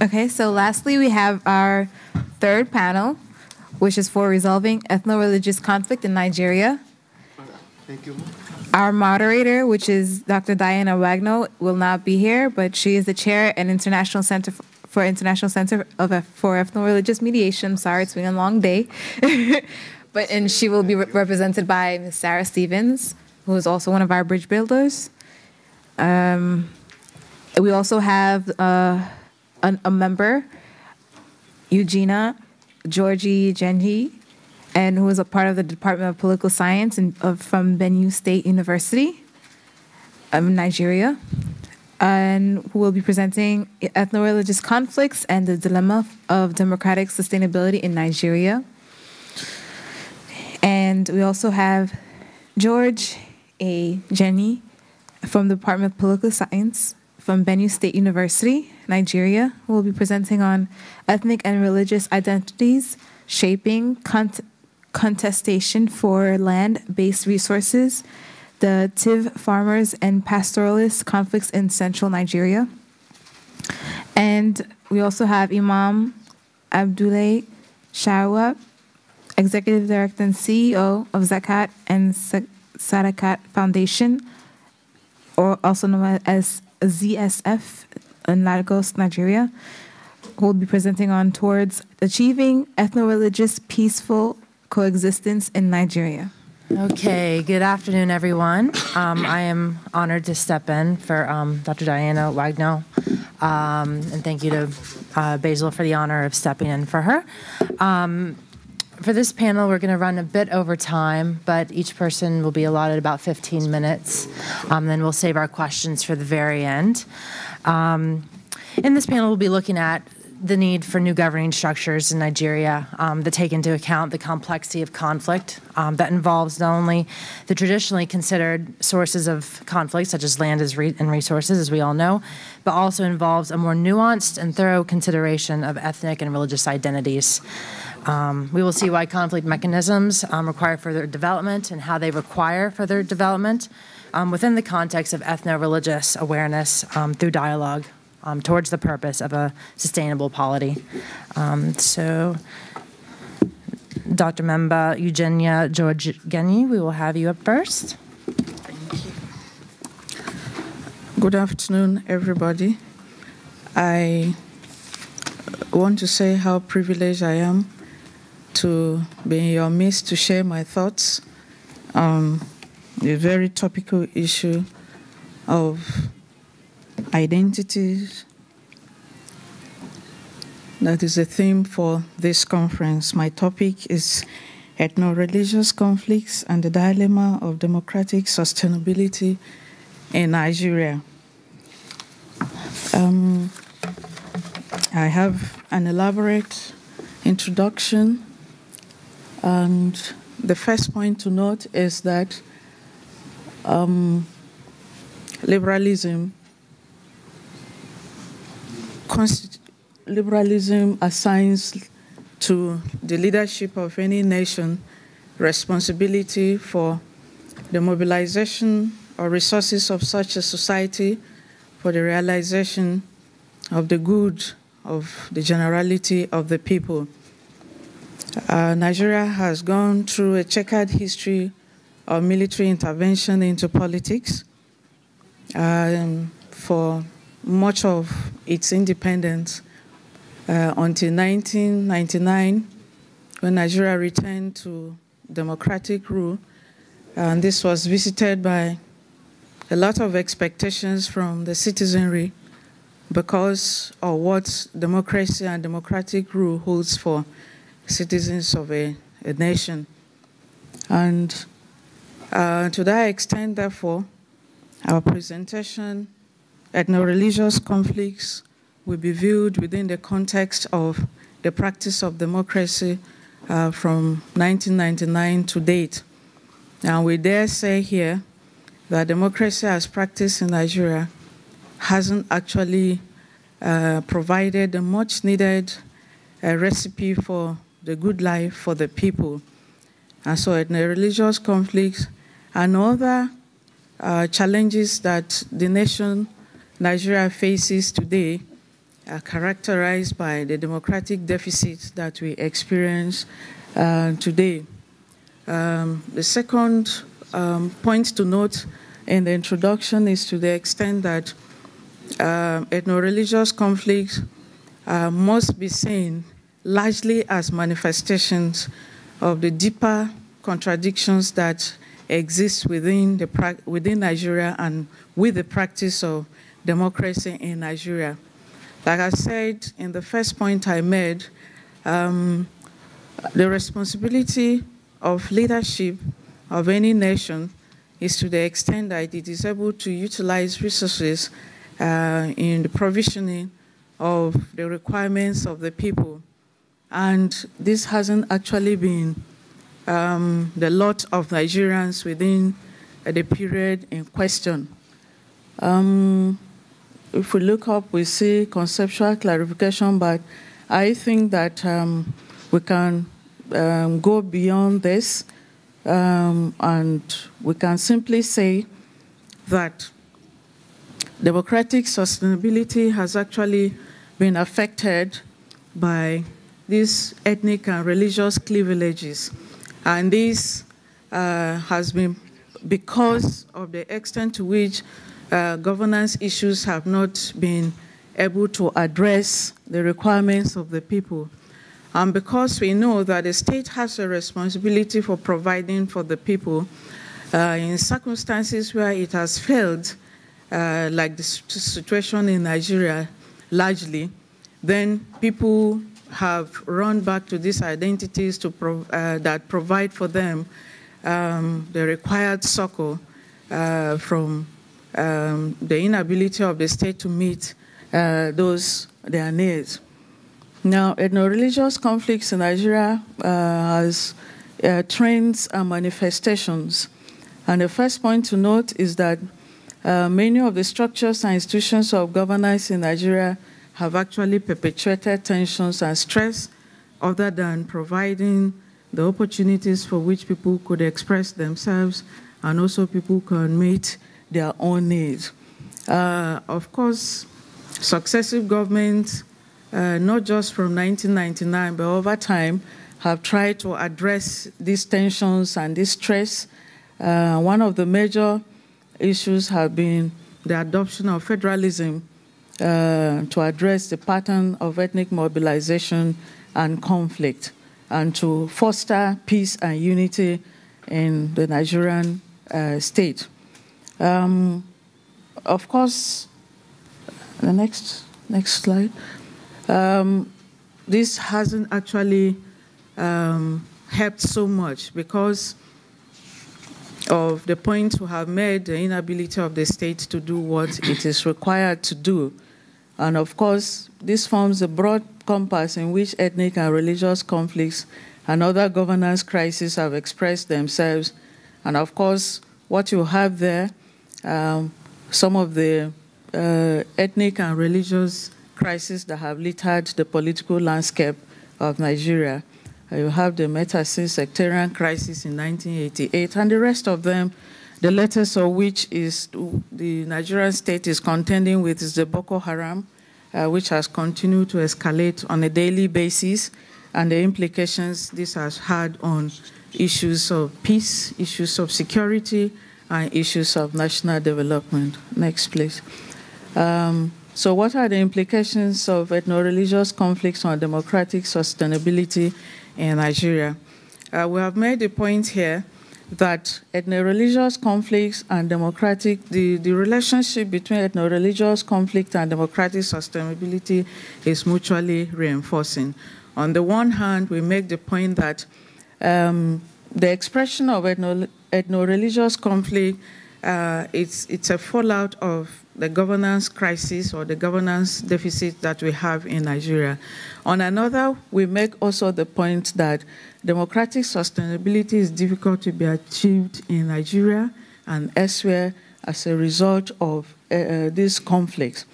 Okay, so lastly, we have our third panel, which is for resolving ethno-religious conflict in Nigeria. Thank you. Our moderator, which is Dr. Dianna Wuagneux, will not be here, but she is the chair and International Center for Ethno-Religious Mediation. Sorry, it's been a long day. And she will be represented by Ms. Sarah Stevens, who is also one of our bridge builders. We also have a member, Euginia, George-Genyi, and who is a part of the Department of Political Science from Benue State University of Nigeria, and who will be presenting ethno-religious conflicts and the dilemma of democratic sustainability in Nigeria. And we also have George-Genyi from the Department of Political Science from Benue State University, Nigeria, who will be presenting on ethnic and religious identities, shaping contestation for land-based resources, the Tiv farmers and pastoralist conflicts in central Nigeria. And we also have Imam Abdoulaye Shawa, Executive Director and CEO of Zakat and Sadakat Foundation, or also known as ZSF in Lagos, Nigeria, who will be presenting on towards achieving ethno-religious peaceful coexistence in Nigeria. Okay, good afternoon, everyone. I am honored to step in for Dr. Dianna Wuagneux, and thank you to Basil for the honor of stepping in for her. For this panel, we're going to run a bit over time, but each person will be allotted about 15 minutes. Then we'll save our questions for the very end. In this panel, we'll be looking at the need for new governing structures in Nigeria that take into account the complexity of conflict that involves not only the traditionally considered sources of conflict, such as land and resources, as we all know, but also involves a more nuanced and thorough consideration of ethnic and religious identities. We will see why conflict mechanisms require further development and how they require further development within the context of ethno-religious awareness through dialogue towards the purpose of a sustainable polity. So, Dr. Memba Euginia George-Genyi, we will have you up first. Thank you. Good afternoon, everybody. I want to say how privileged I am to be in your midst to share my thoughts on the very topical issue of identities. That is the theme for this conference. My topic is ethno-religious conflicts and the dilemma of democratic sustainability in Nigeria. I have an elaborate introduction, and the first point to note is that liberalism assigns to the leadership of any nation responsibility for the mobilization or resources of such a society for the realization of the good of the generality of the people. Nigeria has gone through a checkered history of military intervention into politics for much of its independence until 1999, when Nigeria returned to democratic rule. And this was visited by a lot of expectations from the citizenry because of what democracy and democratic rule holds for citizens of a nation. And to that extent, therefore, our presentation, ethno-religious conflicts, will be viewed within the context of the practice of democracy from 1999 to date. And we dare say here that democracy as practiced in Nigeria hasn't actually provided a much-needed recipe for the good life for the people. And so ethno-religious conflicts and other challenges that the nation Nigeria faces today are characterized by the democratic deficit that we experience today. The second point to note in the introduction is to the extent that ethno-religious conflicts must be seen largely as manifestations of the deeper contradictions that exist within Nigeria and with the practice of democracy in Nigeria. Like I said in the first point I made, the responsibility of leadership of any nation is to the extent that it is able to utilize resources in the provisioning of the requirements of the people. And this hasn't actually been the lot of Nigerians within the period in question. If we look up, we see conceptual clarification, but I think that we can go beyond this, and we can simply say that democratic sustainability has actually been affected by these ethnic and religious cleavages. And this has been because of the extent to which governance issues have not been able to address the requirements of the people. And because we know that the state has a responsibility for providing for the people, in circumstances where it has failed, like the situation in Nigeria largely, then people have run back to these identities that provide for them the required succor from the inability of the state to meet their needs. Now, ethno-religious conflicts in Nigeria has trends and manifestations. And the first point to note is that many of the structures and institutions of governance in Nigeria have actually perpetuated tensions and stress other than providing the opportunities for which people could express themselves and also people can meet their own needs. Of course, successive governments, not just from 1999, but over time, have tried to address these tensions and this stress. One of the major issues have been the adoption of federalism to address the pattern of ethnic mobilization and conflict and to foster peace and unity in the Nigerian state. Of course, the next slide. This hasn't actually helped so much because of the point we have made, the inability of the state to do what it is required to do. And of course, this forms a broad compass in which ethnic and religious conflicts and other governance crises have expressed themselves. And of course, what you have there, some of the ethnic and religious crises that have littered the political landscape of Nigeria. You have the Metasin sectarian crisis in 1988, and the rest of them, the latest of which is the Nigerian state is contending with is the Boko Haram, which has continued to escalate on a daily basis, and the implications this has had on issues of peace, issues of security, and issues of national development. Next, please. So what are the implications of ethno-religious conflicts on democratic sustainability in Nigeria? We have made the point here that ethno-religious conflicts and the relationship between ethno-religious conflict and democratic sustainability is mutually reinforcing. On the one hand, we make the point that the expression of ethno-religious conflict, it's a fallout of the governance crisis or the governance deficit that we have in Nigeria. On another, we make also the point that democratic sustainability is difficult to be achieved in Nigeria and elsewhere as a result of these conflicts.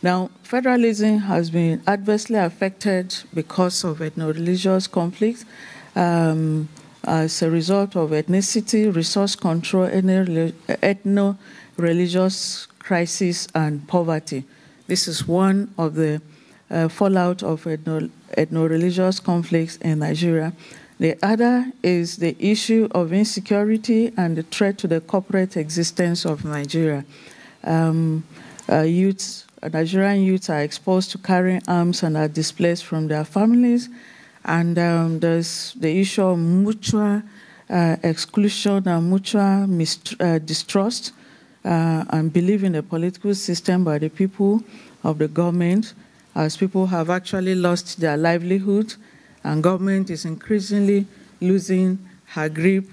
Now, federalism has been adversely affected because of ethno-religious conflicts as a result of ethnicity, resource control, ethno-religious crisis, and poverty. This is one of the fallout of ethno-religious conflicts in Nigeria. The other is the issue of insecurity and the threat to the corporate existence of Nigeria. Nigerian youths are exposed to carrying arms and are displaced from their families. And there's the issue of mutual exclusion and mutual distrust and belief in the political system by the people of the government, as people have actually lost their livelihood, and government is increasingly losing her grip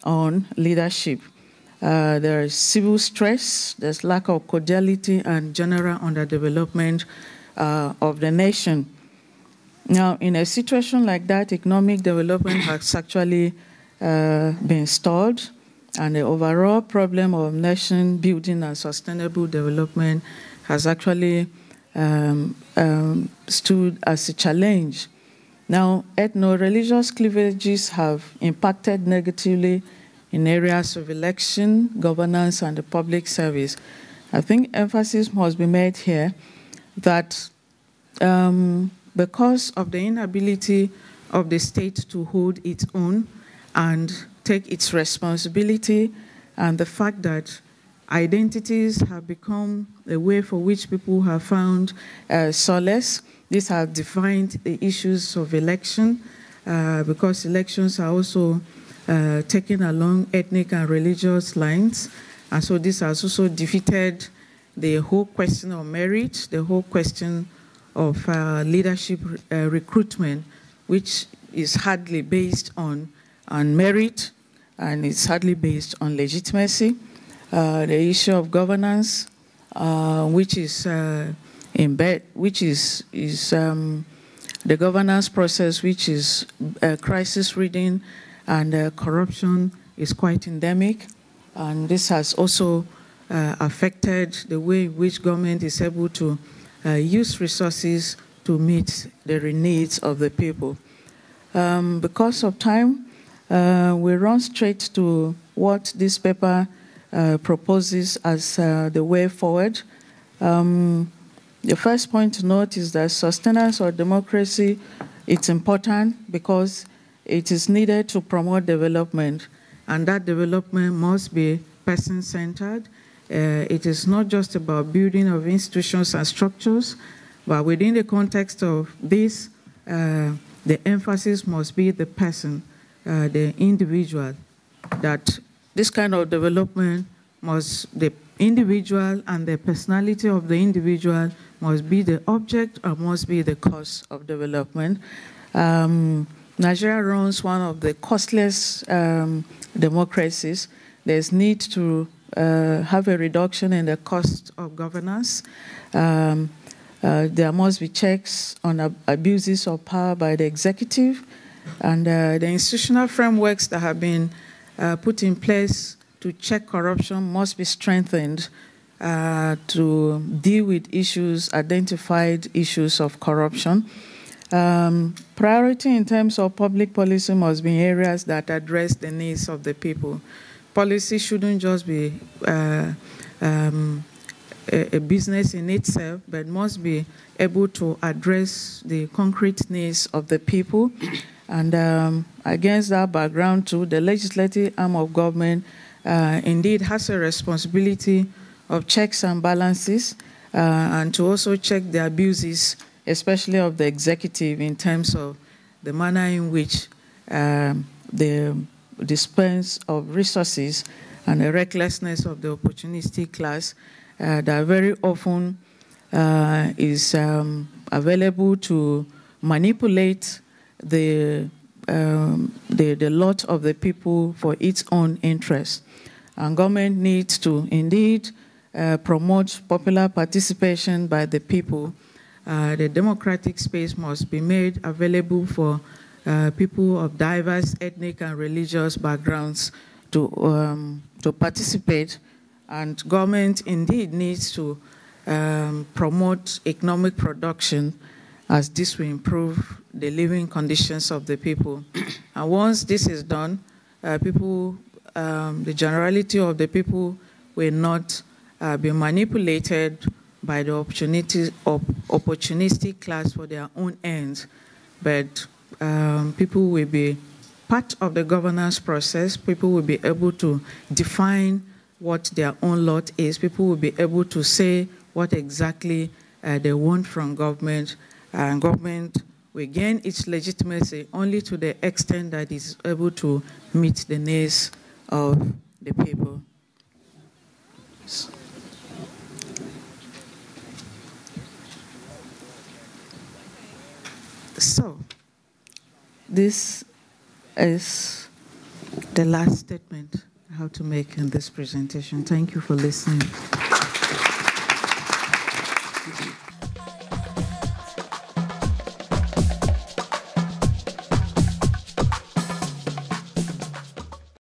on leadership. There is civil stress, there's lack of cordiality and general underdevelopment of the nation. Now, in a situation like that, economic development has actually been stalled, and the overall problem of nation building and sustainable development has actually stood as a challenge. Now, ethno-religious cleavages have impacted negatively in areas of election, governance, and the public service. I think emphasis must be made here that because of the inability of the state to hold its own and take its responsibility, and the fact that identities have become a way for which people have found solace. These have defined the issues of election because elections are also taken along ethnic and religious lines. And so this has also defeated the whole question of merit, the whole question of leadership recruitment, which is hardly based on merit, and it's hardly based on legitimacy. The issue of governance, which is the governance process, which is crisis ridden, and corruption is quite endemic. And this has also affected the way in which government is able to use resources to meet the needs of the people. Because of time, we run straight to what this paper proposes as the way forward. The first point to note is that sustenance of democracy, it's important because it is needed to promote development, and that development must be person-centered. It is not just about building of institutions and structures, but within the context of this, the emphasis must be the person, the individual, that this kind of development the individual and the personality of the individual must be the object or must be the cause of development. Nigeria runs one of the costless democracies. There's need to have a reduction in the cost of governance. There must be checks on abuses of power by the executive, and the institutional frameworks that have been put in place to check corruption must be strengthened to deal with identified issues of corruption. Priority in terms of public policy must be areas that address the needs of the people. Policy shouldn't just be a business in itself, but must be able to address the concrete needs of the people. And against that background too, the legislative arm of government indeed has a responsibility of checks and balances and to also check the abuses, especially of the executive, in terms of the manner in which the dispense of resources and the recklessness of the opportunistic class that very often is available to manipulate the lot of the people for its own interest. And government needs to indeed promote popular participation by the people. The democratic space must be made available for people of diverse ethnic and religious backgrounds to participate, and government indeed needs to promote economic production, as this will improve the living conditions of the people. And once this is done, the generality of the people will not be manipulated by the opportunistic class for their own ends, but people will be part of the governance process. People will be able to define what their own lot is. People will be able to say what exactly they want from government, and government will gain its legitimacy only to the extent that it is able to meet the needs of the people. So, this is the last statement I have to make in this presentation. Thank you for listening.